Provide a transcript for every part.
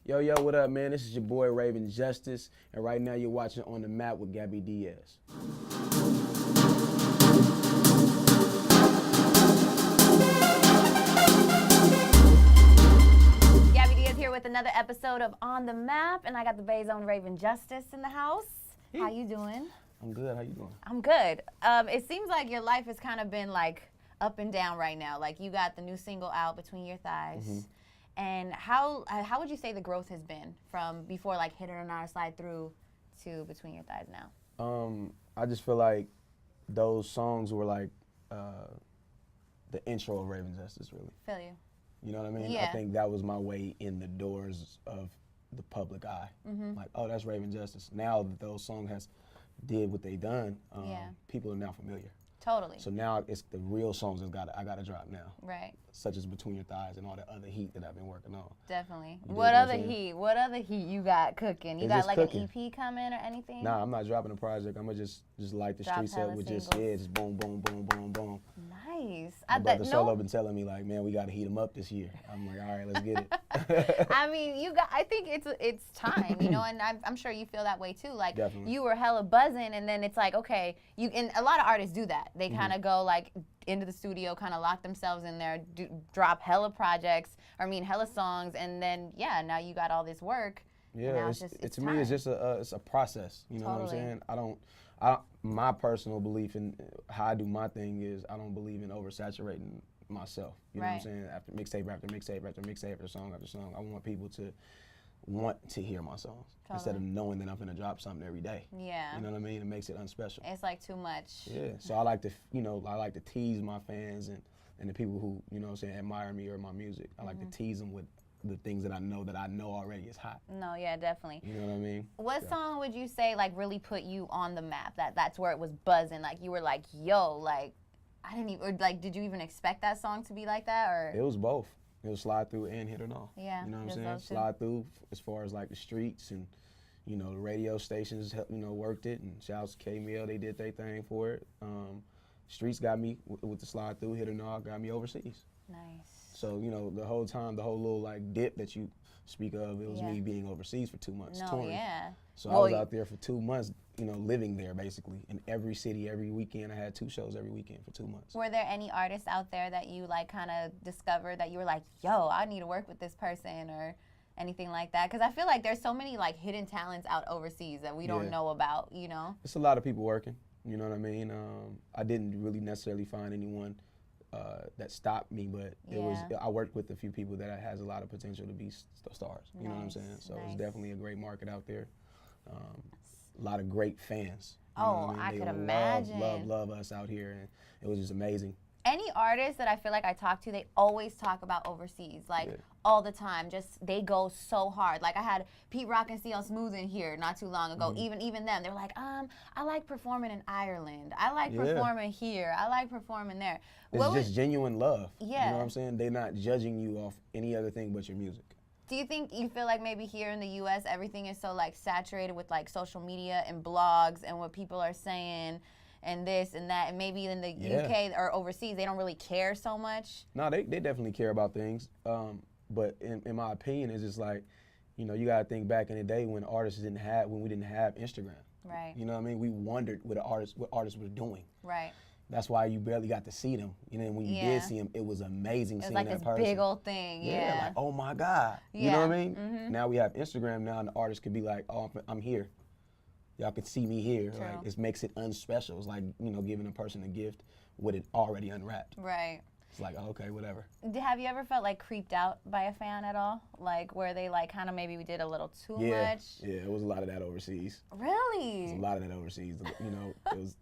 Yo, yo, what up, man? This is your boy Rayven Justice, and right now you're watching On the Map with Gabby Diaz. Gabby Diaz here with another episode of On the Map, and I got the Bay's own Rayven Justice in the house. How you doing? I'm good. How you doing? I'm good. It seems like your life has kind of been like up and down right now. Like you got the new single out, Between Your Thighs. Mm-hmm. And how would you say the growth has been from before like Hit It or Not Slide Through to Between Your Thighs now? I just feel like those songs were like the intro of Rayven Justice, really. Feel you. You know what I mean? Yeah. I think that was my way in the doors of the public eye. Mm-hmm. Like, oh, that's Rayven Justice. Now that those songs has did what they done, people are now familiar. Totally. So now it's the real songs I gotta drop now. Right. Such as Between Your Thighs and all the other heat that I've been working on. Definitely. You What dig other I'm saying? heat? What other heat you got cooking? You It's got just like cooking. an EP coming or anything? Nah, I'm not dropping a project. I'm gonna just light the Drop streets up hella with singles. just boom, boom, boom, boom, boom. Nice. My brother Solo been telling me like, man, we gotta heat him up this year. I'm like, all right, let's get it. I mean, I think it's time, you know, and I'm sure you feel that way too. Like Definitely. you were hella buzzing, and then it's like, okay, and a lot of artists do that. They kind of go like into the studio, kind of lock themselves in there, drop hella projects, hella songs, and then now you got all this work. Yeah, now it's it's to me, it's just it's a process. You know what I'm Totally. saying? My personal belief in how I do my thing is I don't believe in oversaturating myself. You know what I'm Right. saying? After mixtape after mixtape after mixtape after song after song, I want people to want to hear my songs instead of knowing that I'm gonna drop something every day. Yeah. You know what I mean? It makes it unspecial. It's like too much. Yeah. So I like to tease my fans and the people who, you know what I'm saying, admire me or my music. I like to tease them with the things that I know already is hot. No, yeah, definitely. You know what I mean? What song would you say like really put you on the map? That's where it was buzzing. Like you were like, yo, like I didn't even, or like, did you even expect that song to be like that, or? It was both. It was Slide Through and Hit or Not. Yeah, You know what I'm just saying? those two. Slide Through as far as like the streets and, you know, the radio stations, worked it, and shouts to K-Mill, they did their thing for it. Streets got me with the Slide Through, Hit or Not got me overseas. Nice. So, you know, the whole time, the whole little like dip that you speak of, it was me being overseas for 2 months No, touring. yeah. So I was out there for 2 months, you know, living there basically. In every city, every weekend. I had 2 shows every weekend for 2 months. Were there any artists out there that you like kind of discovered that you were like, yo, I need to work with this person or anything like that? Because I feel like there's so many like hidden talents out overseas that we don't know about, you know? It's a lot of people working, you know what I mean? I didn't really necessarily find anyone that stopped me, but I worked with a few people that has a lot of potential to be stars, you know what I'm saying? So it's definitely a great market out there. A lot of great fans. You know what I mean? could They imagine. love us out here, and it was just amazing. Any artist that I feel like I talk to, they always talk about overseas, like all the time. Just they go so hard. Like I had Pete Rock and CL Smooth in here not too long ago. Even them, they were like, I like performing in Ireland. I like performing here. I like performing there. It's just genuine love. Yeah. You know what I'm saying? They're not judging you off any other thing but your music. Do you feel like maybe here in the U.S. everything is so like saturated with like social media and blogs and what people are saying and this and that, and maybe in the UK or overseas they don't really care so much? No, they definitely care about things. But in my opinion, it's just like, you know, you gotta think back in the day when we didn't have Instagram. Right. You know what I mean? We wondered what artists were doing. Right. That's why you barely got to see them. You know, when you did see them, it was amazing seeing like that this person. big old thing. Yeah. Like, oh my God. You know what I mean? Now we have Instagram now, and the artist could be like, oh, I'm here. Y'all can see me here. True. Like, it makes it unspecial. It's like, you know, giving a person a gift with it already unwrapped. Right. It's like, okay, whatever. Have you ever felt like creeped out by a fan at all? Like where they like kind of maybe we did a little too much? Yeah, it was a lot of that overseas. Really? It was a lot of that overseas. You know, it was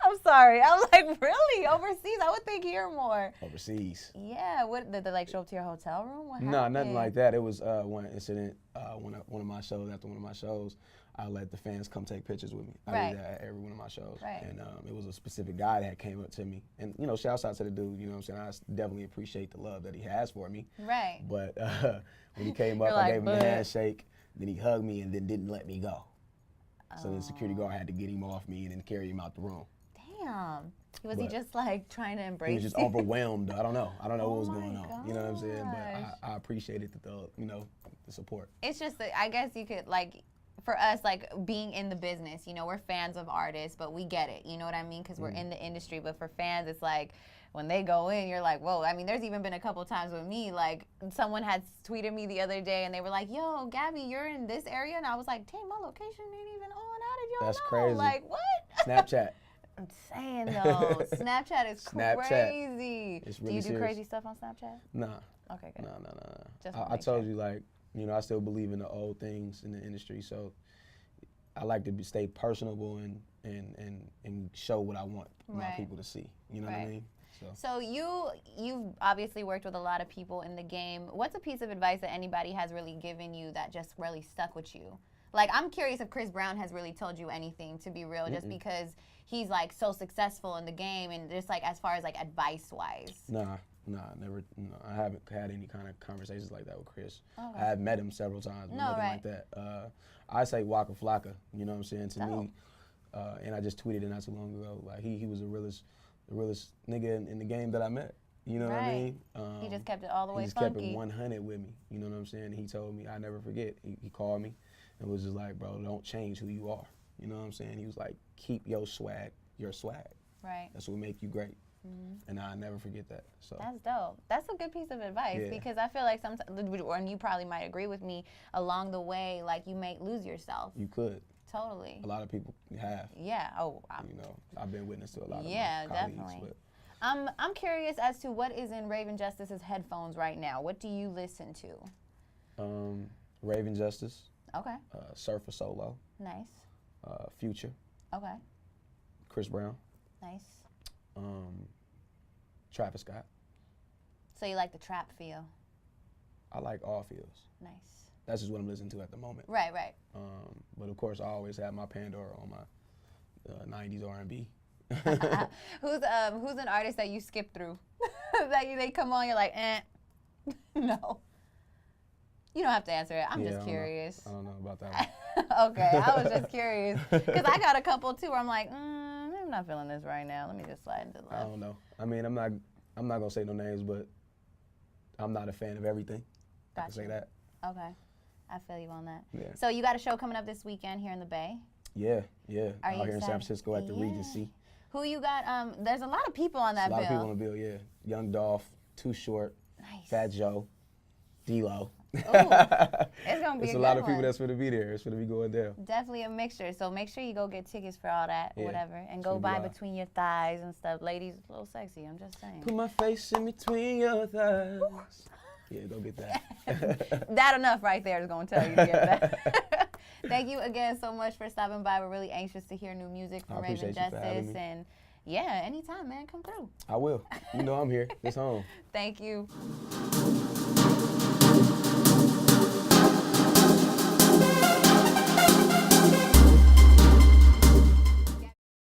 I'm sorry. I'm like, really? Overseas? I would think here more. overseas. Yeah. What did they like show up to your hotel room? What No, happened? nothing like that. It was one incident, one of my shows, after one of my shows, I let the fans come take pictures with me. I did that at every one of my shows. Right. And it was a specific guy that came up to me. And, you know, shouts out to the dude, you know what I'm saying? I definitely appreciate the love that he has for me. Right. But when he came up, You're I like, gave him a "But." handshake, then he hugged me and then didn't let me go. So then the security guard had to get him off me and then carry him out the room. Damn. Was he just like trying to embrace? He was just you? overwhelmed. I don't know what was my going on. gosh. You know what I'm saying? But I appreciated the support. It's just that I guess you could like. For us, like being in the business, you know, we're fans of artists, but we get it. You know what I mean? Because we're in the industry. But for fans, it's like when they go in, you're like, whoa. I mean, there's even been a couple times with me, like someone had tweeted me the other day, and they were like, yo, Gabby, you're in this area, and I was like, dang, my location ain't even on. How did y'all That's know? crazy. Like what? Snapchat. I'm saying though, Snapchat is crazy. It's really do you do serious. crazy stuff on Snapchat? Nah. Okay, good. No. I told you, like, you know, I still believe in the old things in the industry, so I like to stay personable and show what I want my people to see. You know what I mean? So you've obviously worked with a lot of people in the game. What's a piece of advice that anybody has really given you that just really stuck with you? Like, I'm curious if Chris Brown has really told you anything, to be real, just because he's like so successful in the game and just like as far as like advice-wise. Nah, never. No, I haven't had any kind of conversations like that with Chris. Okay. I have met him several times, but nothing like that. I say Waka Flocka, you know what I'm saying, to me. And I just tweeted it not too long ago. Like, he was the realest nigga in the game that I met. You know what I mean? He just kept it all the way He just funky. kept it 100 with me. You know what I'm saying? He told me, I never forget. He called me and was just like, bro, don't change who you are. You know what I'm saying? He was like, keep your swag. Right. That's what make you great. And I never forget that. So that's dope. That's a good piece of advice because I feel like sometimes, and you probably might agree with me, along the way, like you may lose yourself. You could. Totally. A lot of people have. Yeah. Oh. You know, I've been witness to a lot of yeah, my colleagues. Definitely. I'm curious as to what is in Rayven Justice's headphones right now. What do you listen to? Rayven Justice. Okay. Surfer Solo. Nice. Future. Okay. Chris Brown. Nice. Travis Scott. So you like the trap feel? I like all feels. Nice. That's just what I'm listening to at the moment. Right. But of course, I always have my Pandora on my 90s R&B. Who's an artist that you skip through? That they come on, you're like, no. You don't have to answer it. I'm just curious. I don't know about that one. Okay, I was just curious because I got a couple too where I'm like, I'm not feeling this right now. Let me just slide into the left. I don't know. I mean, I'm not gonna say no names, but I'm not a fan of everything. Gotcha. I can say that. Okay, I feel you on that. Yeah. So you got a show coming up this weekend here in the Bay. Yeah. Are you Out here in San excited? Francisco at the Regency. Who you got? There's a lot of people on that bill. A lot of people on the bill. Yeah. Young Dolph, Too Short, Nice. Fat Joe, D-Lo. Ooh, it's gonna be It's a a lot good of people one. that's going to be there. It's going to be going down. Definitely a mixture. So make sure you go get tickets for all that, or whatever, and It's go gonna be by live. between your thighs and stuff. Ladies, a little sexy. I'm just saying. Put my face in between your thighs. Yeah, go get that. That enough right there is gonna tell you to get that. Thank you again so much for stopping by. We're really anxious to hear new music from I Rayven appreciate you for having Justice, me. and yeah, anytime, man, come through. I will. You know I'm here. It's home. Thank you.